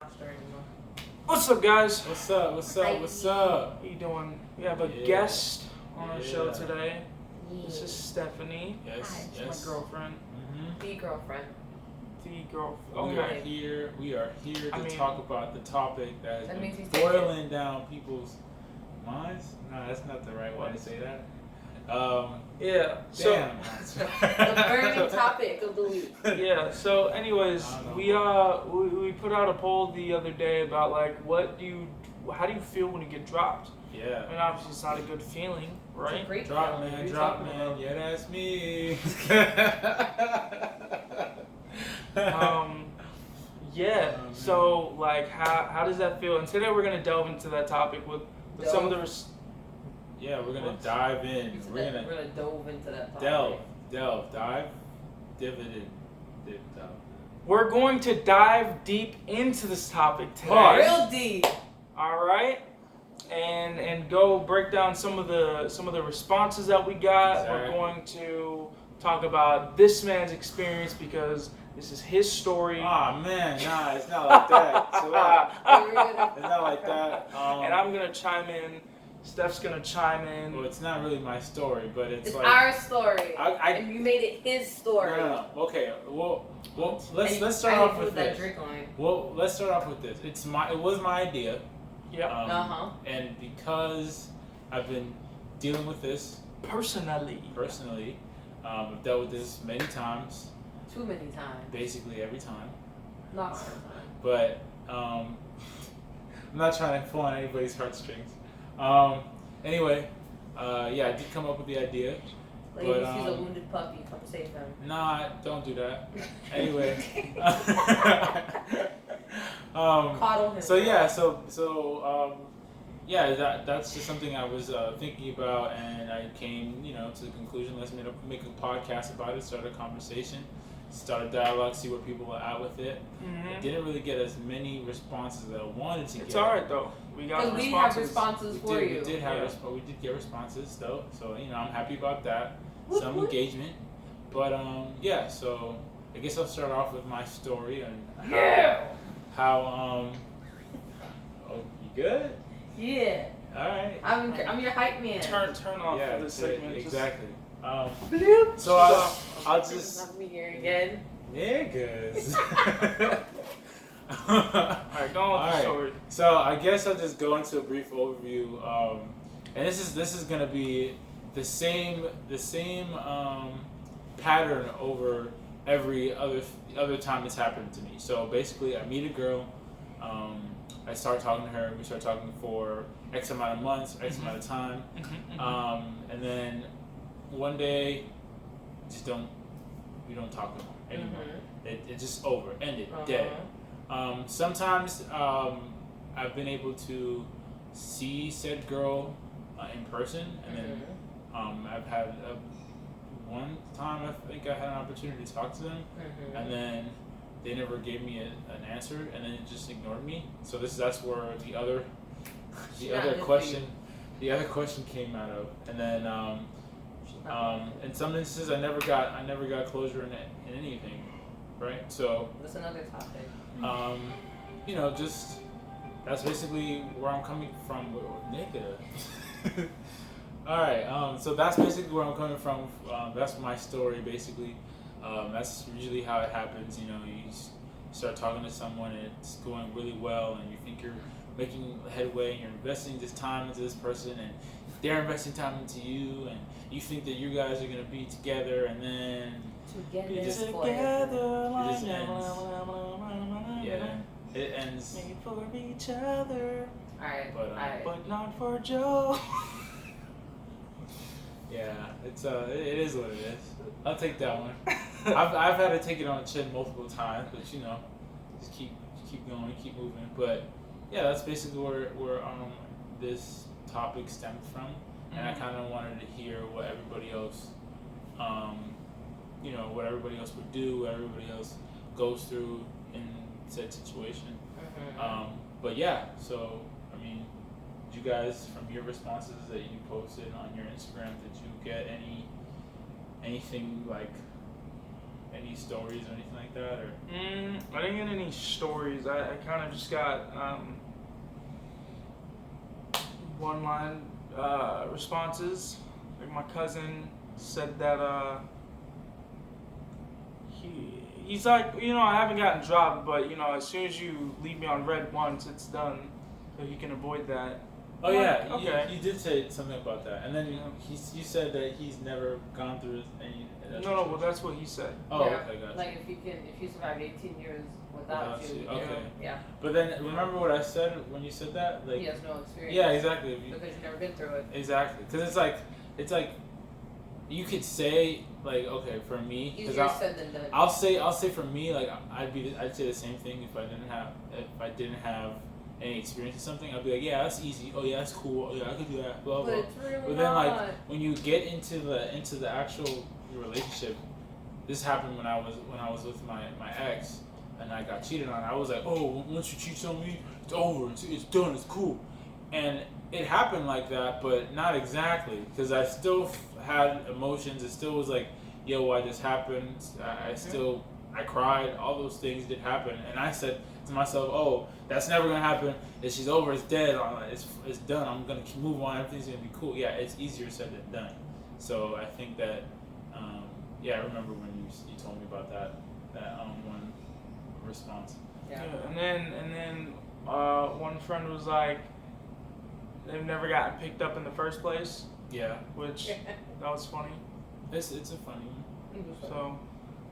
master anymore. What's up, guys? What's up? What's up? What's up? How you doing? We have a guest on our show Yeah. today. Yeah. This is Stephanie. Yes. Hi. It's my girlfriend. The girlfriend. The girl. We are Okay. here. We are here to I mean- talk about the topic that That has makes been me say boiling down people's minds. No, that's not the right way to say that. Yeah. So. Damn. The burning topic of the week. Yeah. So, anyways, I don't we put out a poll the other day about like how do you feel when you get dropped? Yeah. I mean, obviously it's not a good feeling, It's a right? great Drop feeling. What are man, you drop talking man. about? Yeah, that's me. Yeah. Oh, man. So, like, how does that feel? And today we're gonna delve into that topic with some of the. Yeah, we're gonna What? dive in. You said We're that gonna we're gonna dove into that topic. dive, dividend, dip, dive. We're going to dive deep into this topic today. Hard. Real deep. All right, and go break down some of the responses that we got. We're Exactly. going to talk about this man's experience because this is his story. Ah man, nah, it's not like that. Chill out. It's not like that. And I'm gonna chime in. Steph's gonna chime in. Well, it's not really my story, but it's It's like our story. I and you made it his story. no. Okay, well, let's And start I off didn't with put that this. drink on. Well, let's start off with this. It was my idea. Yeah. Uh-huh. And because I've been dealing with this Personally. I've dealt with this many times, Too many times. basically every time. Not all the time. But I'm not trying to pull on anybody's heartstrings. Anyway, yeah, I did come up with the idea. Ladies, But, he's a wounded puppy. Come save him. Nah, don't do that. Anyway. Coddle him. So yeah, yeah, that's just something I was thinking about, and I came, to the conclusion. Let's make a podcast about it, start a conversation, start a dialogue, see where people are at with it. I didn't really get as many responses as I wanted to get. It's alright though. We got Because we responses. have responses for We you. did have Yeah. we did get responses though, so I'm happy about that. Whoop, Some whoop. engagement, but yeah. So I guess I'll start off with my story and how oh, you good? Yeah. All right. I'm your hype man. Turn off Yeah, for this segment. exactly. Just, So I'll just Not me here again. niggas. Alright, go on with the Alright. story. So I guess I'll just go into a brief overview, and this is gonna be the same pattern over every other time it's happened to me. So basically, I meet a girl, I start talking to her, we start talking for X amount of months, X amount of time, and then one day, we don't talk anymore. It's just over, ended, dead. Sometimes I've been able to see said girl in person, and then I've had one time I think I had an opportunity to talk to them, and then they never gave me an answer, and then it just ignored me. So that's where the other question came out of, and then in some instances I never got closure in anything, right? So. That's another topic. Just that's basically where I'm coming from, nigga. All right, so that's basically where I'm coming from. That's my story, basically. That's usually how it happens. You start talking to someone and it's going really well, and you think you're making headway, and you're investing this time into this person, and they're investing time into you, and you think that you guys are gonna be together, and then Together. it just Together like ends. Yeah, it ends. Made for each other, Alright. But, Alright. but not for Joe. Yeah, it is what it is. I'll take that one. I've had to take it on the chin multiple times, but just keep going, keep moving. But yeah, that's basically where this topic stemmed from, and I kind of wanted to hear what everybody else, what everybody else would do, what everybody else goes through in said situation. But yeah, so I mean, did you guys, from your responses that you posted on your Instagram, did you get anything like any stories or anything like that, or? I didn't get any stories. I kind of just got one-line responses. Like my cousin said that he's like, I haven't gotten dropped, but as soon as you leave me on red once, it's done. So you can avoid that. Oh yeah, okay. You did say something about that, and then you said that he's never gone through any. No, well that's what he said. Oh, Yeah. okay, gotcha. Like if you survived 18 years without you, okay. yeah. But then remember what I said when you said that, like He has no experience. yeah, exactly. Because you've never been through it. Exactly, because it's like you could say like, okay, for me, Easier said than done. I'll say for me, like I'd say the same thing if I didn't have any experience in something. I'd be like, yeah, that's easy. Oh yeah, that's cool. Oh yeah, I could do that. Blah blah. But it's really But then not. like when you get into the actual relationship, this happened when I was with my ex and I got cheated on. I was like, oh, once you cheat on me, it's over. It's done. It's cool. And it happened like that, but not exactly, because I still had emotions. It still was like, yo, why this happened? I cried. All those things did happen, and I said to myself, oh, that's never gonna happen. If she's over, it's dead. It's done. I'm gonna move on. Everything's gonna be cool. Yeah, it's easier said than done. So I think that, I remember when you told me about that one response. Yeah. And then one friend was like, they've never gotten picked up in the first place. Yeah, Which that was funny. it's a funny one. So,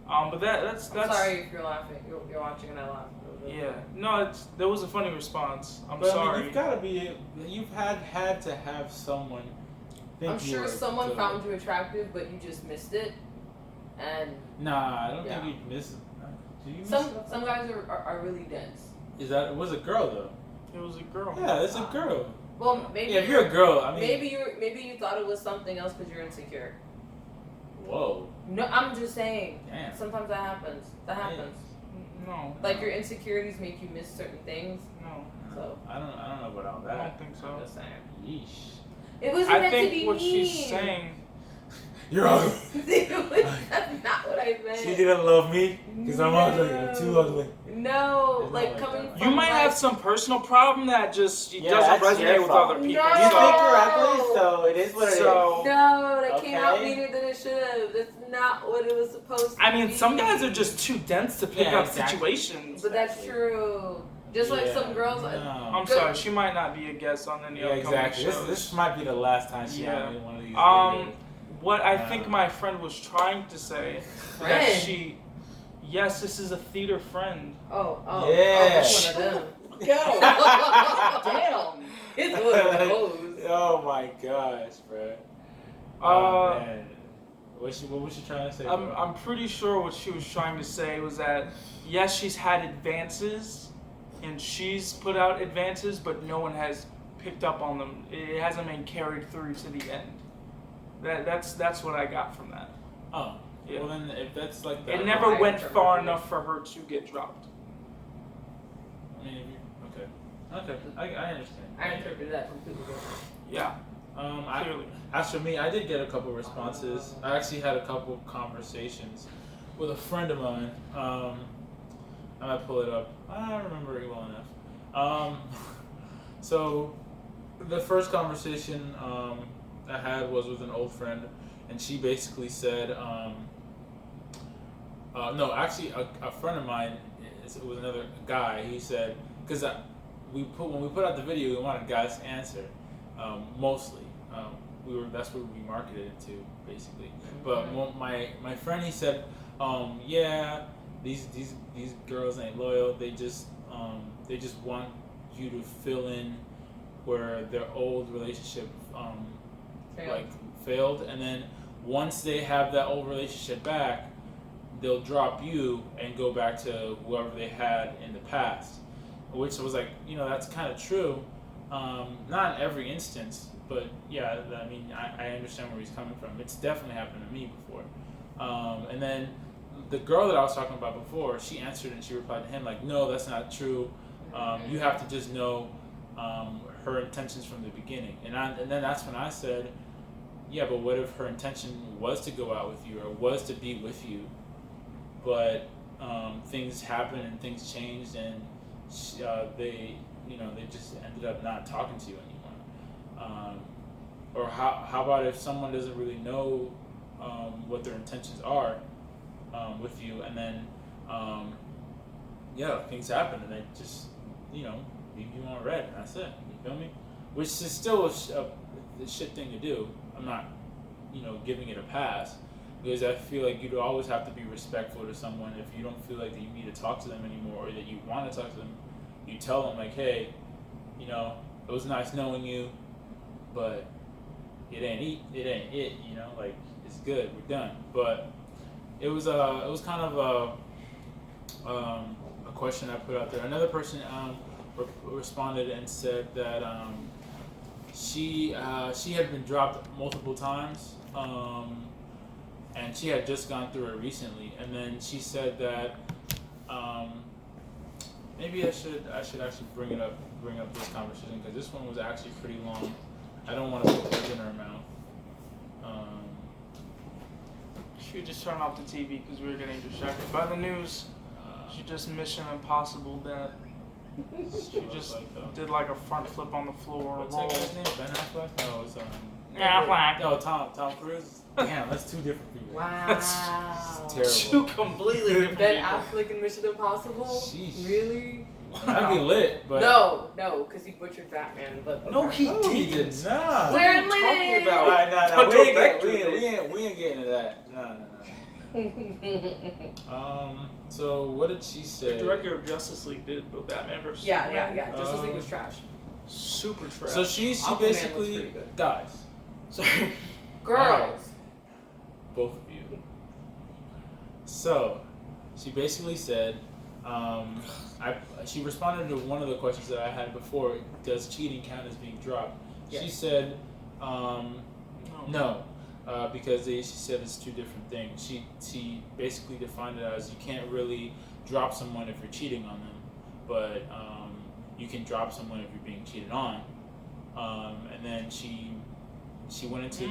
but that's. I'm sorry if you're laughing. You're watching and I laugh. Yeah. No, there was a funny response. I'm But, sorry. I mean, you've had to have someone. Think I'm you sure were someone good. found you attractive, but you just missed it. And Nah, I don't Yeah. think you missed. Do you miss? some guys are really dense. It was a girl though? It was a girl. Yeah, it's a girl. Well, maybe Yeah, if you're a girl, I mean. maybe you thought it was something else because you're insecure. Whoa. No, I'm just saying. Damn. Sometimes that happens. That happens. No. Like your insecurities make you miss certain things. No. So I don't know about all I that. don't think so. I'm just saying. Yeesh. It wasn't I meant to be think what mean. she's saying. You're ugly. That's not what I meant. She didn't love me because I'm ugly. I'm too ugly. No, It's like not like coming that. from You might like, have some personal problem that just Yeah, doesn't that's your resonate with fault. other people. No. You think you're ugly, No. so it is what it is. So No, that came out Okay. meaner than it should have. That's not what it was supposed to I mean, be. some guys are just too dense to pick Yeah, up exactly. situations. But that's true. Just like some girls. No. I'm sorry, she might not be a guest on any Yeah, upcoming exactly. shows. This might be the last time she Yeah. had me in one of these. What I Yeah. think my friend was trying to say Friend? that yes, this is a theater friend. Oh, Yeah. it's one of them. Go. Damn. It's one of those. Oh my gosh, bro. Man. What was she trying to say? bro? I'm pretty sure what she was trying to say was that yes, she's had advances and she's put out advances, but no one has picked up on them. It hasn't been carried through to the end. That's what I got from that. Oh. Yeah. Well then, if that's like that, It never I went interpret far it. enough for her to get dropped. I mean, okay. I understand. I interpreted that completely different. Yeah, clearly. As for me, I did get a couple responses. I actually had a couple conversations with a friend of mine. I might pull it up. I don't remember it well enough. So the first conversation I had was with an old friend, and she basically said, no, actually, a friend of mine, it was another guy. He said, because when we put out the video, we wanted guys to answer, mostly. That's what we marketed it to, basically. But my friend, he said, yeah, these girls ain't loyal. They just want you to fill in where their old relationship failed, and then once they have that old relationship back, they'll drop you and go back to whoever they had in the past. Which was like, that's kind of true. Not in every instance, but yeah, I mean, I understand where he's coming from. It's definitely happened to me before. And then the girl that I was talking about before, she answered and she replied to him like, no, that's not true. You have to just know her intentions from the beginning. And then that's when I said, yeah, but what if her intention was to go out with you or was to be with you? but things happened and things changed, and they just ended up not talking to you anymore. Or how about if someone doesn't really know what their intentions are with you, and then things happen and they just leave you on red, and that's it. You feel me? Which is still a shit thing to do. I'm not giving it a pass, because I feel like you'd always have to be respectful to someone. If you don't feel like that you need to talk to them anymore, or that you want to talk to them, you tell them like, hey, it was nice knowing you, but it ain't it, like, it's good, we're done. But it was kind of a question I put out there. Another person responded and said that she had been dropped multiple times, and she had just gone through it recently. And then she said that maybe I should actually bring up this conversation, because this one was actually pretty long. I don't want to put words in her mouth. She just turned off the TV because we were getting distracted by the news. She just Mission Impossible that. She just did like a front flip on the floor. What's that guy's name? Ben Affleck? No, it's Affleck. No, Tom Cruise. Damn, that's two different people. Wow. That's terrible. Two completely different Ben people. Affleck in Mission Impossible? Sheesh. Really? That'd be lit, but No, because he butchered Batman. But No, he no, he did not. We're What are you talking living. about? Alright, no, Don't we go ain't back get- to it. we ain't getting into that. No. So what did she The say? director of Justice League did, but Batman vs. Yeah. Justice League was trash. Super trash. So she Aquaman was basically, pretty good. guys, So, Girls. both of you. So she basically said, she responded to one of the questions that I had before. Does cheating count as being dropped? Yes. She said, no. Because she said it's two different things. She basically defined it as you can't really drop someone if you're cheating on them, but you can drop someone if you're being cheated on. And then she went into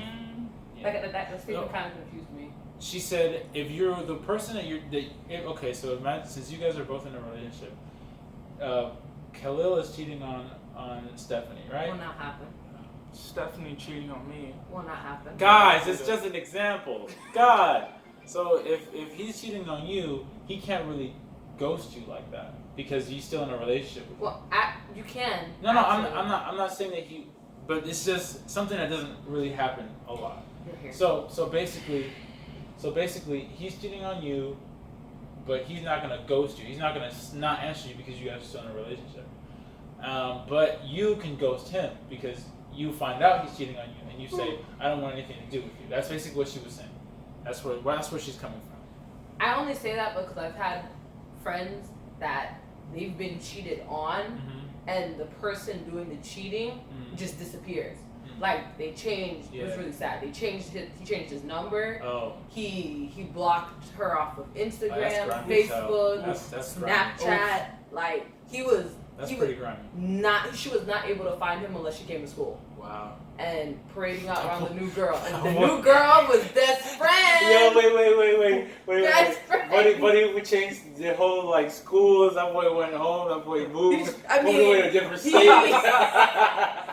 That statement kind of confused me. She said if you're the person okay, so imagine, since you guys are both in a relationship, Khalil is cheating on Stephanie, right? Will not happen. Stephanie cheating on me. Will not happen. Guys, it's just an example. God. So if he's cheating on you, he can't really ghost you like that because he's still in a relationship with you. Well, you can. No, I'm not saying that he, but it's just something that doesn't really happen a lot. Here. So basically he's cheating on you, but he's not gonna ghost you. He's not gonna not answer you because you guys are still in a relationship. But you can ghost him because you find out he's cheating on you, and you say, "I don't want anything to do with you." That's basically what she was saying. That's where she's coming from. I only say that because I've had friends that they've been cheated on, and the person doing the cheating just disappears. Like they changed. It was really sad. He changed his number. Oh. He blocked her off of Instagram, grimy. Facebook, That's grimy. Snapchat. Like he was. That's he pretty was grimy. She was not able to find him unless she came to school. Wow. And parading out around the new girl. And the new girl was best friend. Yo, wait. Best friend. Buddy, we changed the whole like schools. That boy went home. That boy moved. Moved away to a different state.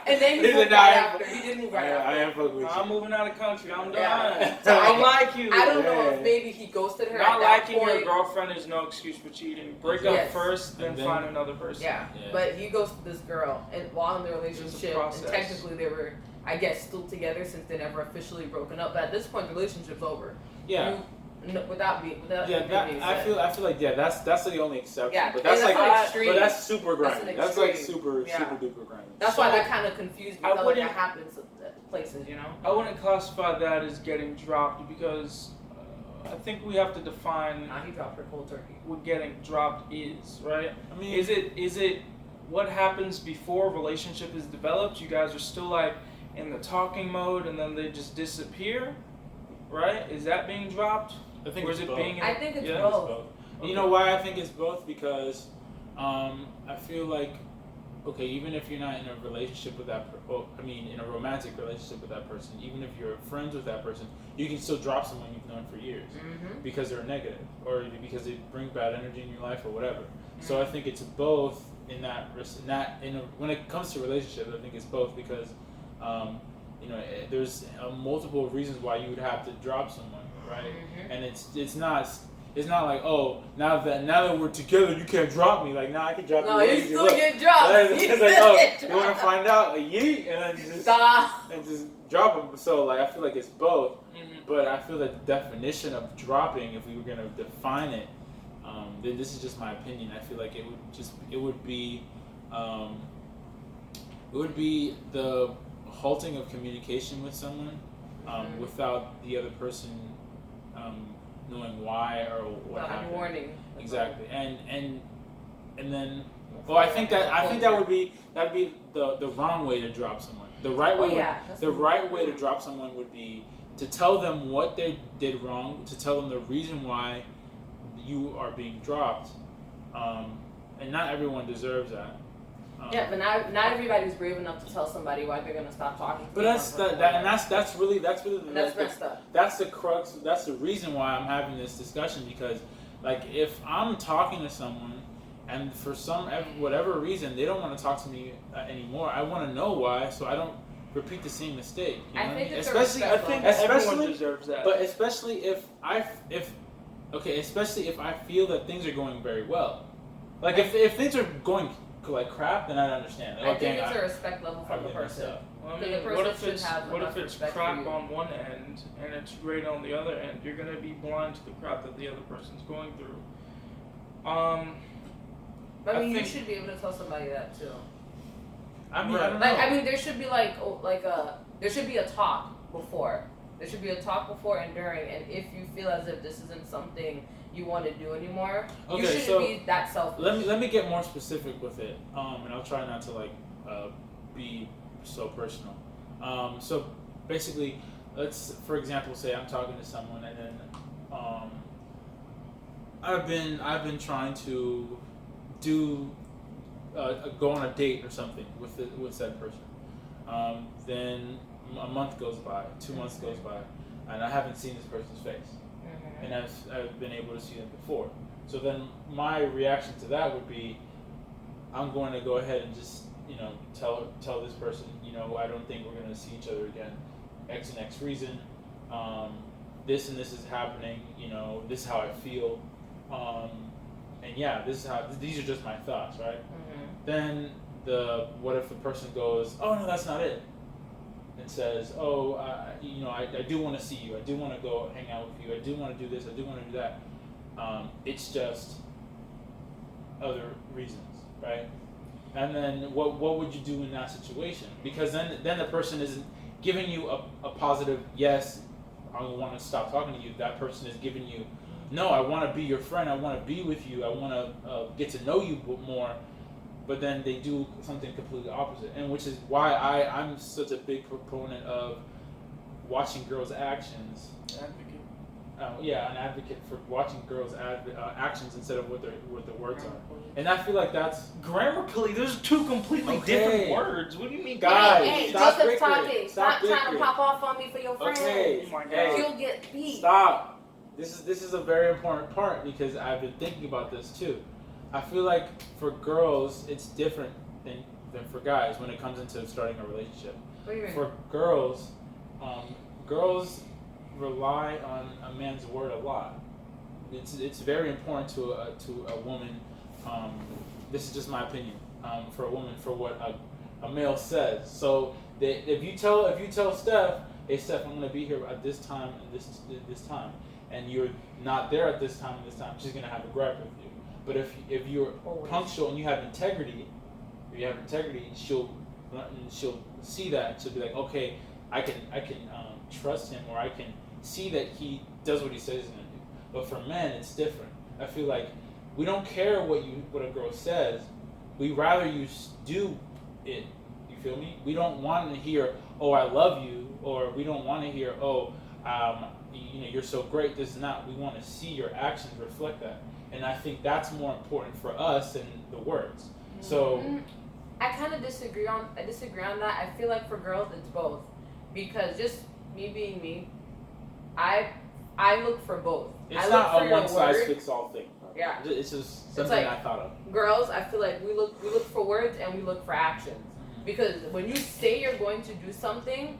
And then he moved right after. He did move right after. I am fucking with you. I'm moving out of country. I'm done. Yeah. So I don't like you. I don't know if maybe he ghosted her. Not at that liking point. your girlfriend is no excuse for cheating. Break up first, then find another person. Yeah, but he ghosted this girl, and while in the relationship, and process. technically they were, I guess, still together since they never officially broken up. But at this point, the relationship's over. Yeah. Without being I said. feel like that's the only exception. Yeah, but that's and like that's an extreme. but that's super grimy. That's an That's like extreme. super Yeah. duper grimy. That's why that kind of confused me. I I felt like that wouldn't- happens at places, you know. I wouldn't classify that as getting dropped because I think we have to define Nah, he dropped her cold turkey. what getting dropped is, right? I mean, Is it what happens before a relationship is developed? You guys are still like in the talking mode and then they just disappear, right? Is that being dropped? I think Or it's is it both. being? I think it's It's both. both. You know why I think it's both? Because I feel like okay, even if you're not in a relationship with that, in a romantic relationship with that person, even if you're friends with that person, you can still drop someone you've known for years because they're negative or because they bring bad energy in your life or whatever. So I think it's both when it comes to relationships, I think it's both because, there's multiple reasons why you would have to drop someone, right? And it's not like, oh, now that we're together, you can't drop me. Like, nah, I can drop you. No, you still get dropped. It's like, oh, you want to find out? Like, yeet, and then just drop them. So, like, I feel like it's both. But I feel that the definition of dropping, if we were going to define it, then this is just my opinion. I feel like it would be the halting of communication with someone without the other person knowing why or what happened. Warning. Exactly. And then I think that'd be the wrong way to drop someone. The right way to drop someone would be to tell them what they did wrong, to tell them the reason why you are being dropped. And not everyone deserves that. But not everybody's brave enough to tell somebody why they're gonna stop talking. But that's really messed up. That's the crux. That's the reason why I'm having this discussion, because, like, if I'm talking to someone and for whatever reason they don't want to talk to me anymore, I want to know why, so I don't repeat the same mistake. You know? I think everyone deserves that. But especially if I feel that things are going very well, like if things are going like crap, then I understand. I think it's a respect level from the person. Well, I mean, what if it's crap on one end and it's great on the other end? You're gonna be blind to the crap that the other person's going through. You should be able to tell somebody that too. I mean, I don't know. There should be there should be a talk before. There should be a talk before and during, and if you feel as if this isn't something you want to do anymore, you shouldn't be that selfish. Let me get more specific with it, and I'll try not to be so personal. So basically, let's, for example, say I'm talking to someone, and then I've been trying to go on a date or something with said person. Then a month goes by, 2 months goes by, and I haven't seen this person's face. And I've been able to see them before. So then my reaction to that would be, I'm going to go ahead and just, tell this person, I don't think we're going to see each other again. X and X reason. This and this is happening. This is how I feel. And yeah, these are just my thoughts, right? Then what if the person goes, oh no, that's not it, and says, oh, I do want to see you. I do want to go hang out with you. I do want to do this. I do want to do that. It's just other reasons, right? And then what would you do in that situation? Because then the person isn't giving you a positive yes, I want to stop talking to you. That person is giving you, no, I want to be your friend. I want to be with you. I want to get to know you more. But then they do something completely opposite, and which is why I'm such a big proponent of watching girls' actions. An advocate for watching girls' actions instead of what their words are. And I feel like that's Grammarly. Those are two completely different words. What do you mean, guys? Hey, stop Joseph's talking. Stop trying to pop off on me for your friends. Okay. Oh my God. You'll get beat. Stop. This is a very important part, because I've been thinking about this too. I feel like for girls, it's different than for guys when it comes into starting a relationship. What do you mean? For girls, girls rely on a man's word a lot. It's very important to a woman. This is just my opinion. For a woman, for what a male says. So if you tell Steph, hey Steph, I'm gonna be here at this time and this time, and you're not there at this time and this time, she's gonna have a gripe with you. But if you're punctual and you have integrity, she'll see that, and she'll be like, okay, I can trust him, or I can see that he does what he says he's gonna do. But for men, it's different. I feel like we don't care what a girl says. We rather you do it. You feel me? We don't want to hear, oh, I love you, or we don't want to hear, oh, you're so great. This and that. We want to see your actions reflect that. And I think that's more important for us than the words. So, I kind of disagree on that. I feel like for girls it's both, because just me being me, I look for both. It's I not look a for one size fits all thing. Yeah. It's just something It's like, I thought of. Girls, I feel like we look for words and we look for actions. Mm-hmm. Because when you say you're going to do something,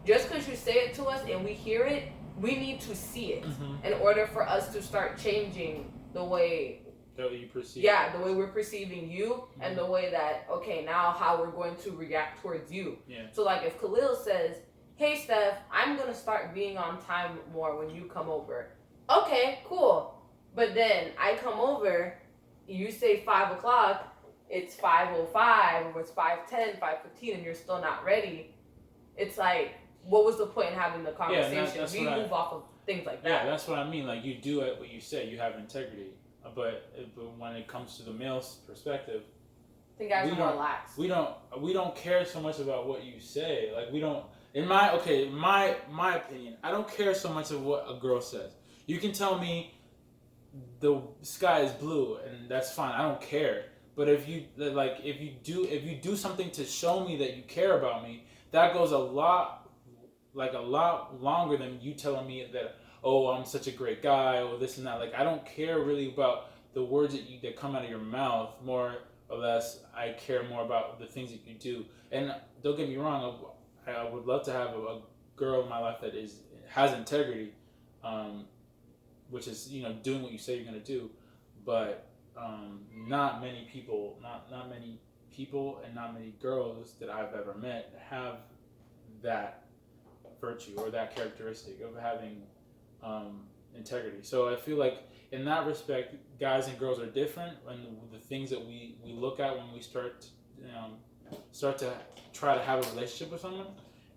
just because you say it to us and we hear it, we need to see it in order for us to start changing the way that you perceive. Yeah, the way we're perceiving you and the way that, okay, now how we're going to react towards you. Yeah. So like if Khalil says, hey Steph, I'm going to start being on time more when you come over. Okay, cool. But then I come over, you say 5 o'clock, it's 5:05, or it's 5:10, 5:15, and you're still not ready. It's like, what was the point in having the conversation? We move off of things like that. Yeah, that's what I mean. Like, you do it, what you say, you have integrity. But when it comes to the male's perspective, I think guys are more lax. We don't care so much about what you say. Like, we don't. In my opinion, I don't care so much of what a girl says. You can tell me the sky is blue, and that's fine. I don't care. But if you do something to show me that you care about me, that goes a lot longer than you telling me that, oh, I'm such a great guy, or this and that. Like, I don't care really about the words that come out of your mouth. More or less, I care more about the things that you do. And don't get me wrong, I would love to have a girl in my life that has integrity, which is, doing what you say you're gonna do. But not many people and not many girls that I've ever met have that virtue or that characteristic of having integrity. So I feel like in that respect, guys and girls are different, and the things that we look at when we start to try to have a relationship with someone,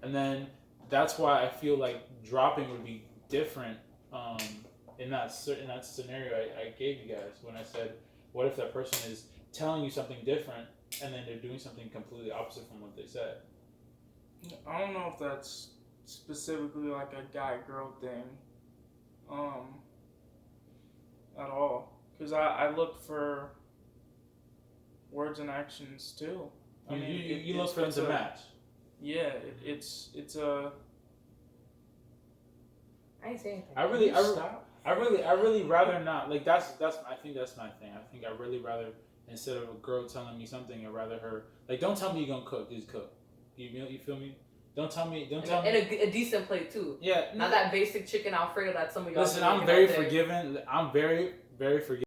and then that's why I feel like dropping would be different in that scenario I gave you guys when I said, what if that person is telling you something different and then they're doing something completely opposite from what they said? I don't know if that's specifically like a guy-girl thing at all, because I look for words and actions too. I mean, you look for them to match. Yeah, it's a. I ain't saying anything. I really rather not. Like, that's I think that's my thing. I think I really rather, instead of a girl telling me something, I'd rather her, like, don't tell me you're gonna cook, just cook. You feel me? Don't tell me. And a decent plate too. Yeah. Not that basic chicken Alfredo that some of y'all. Listen, I'm very forgiving. I'm very, very forgiving.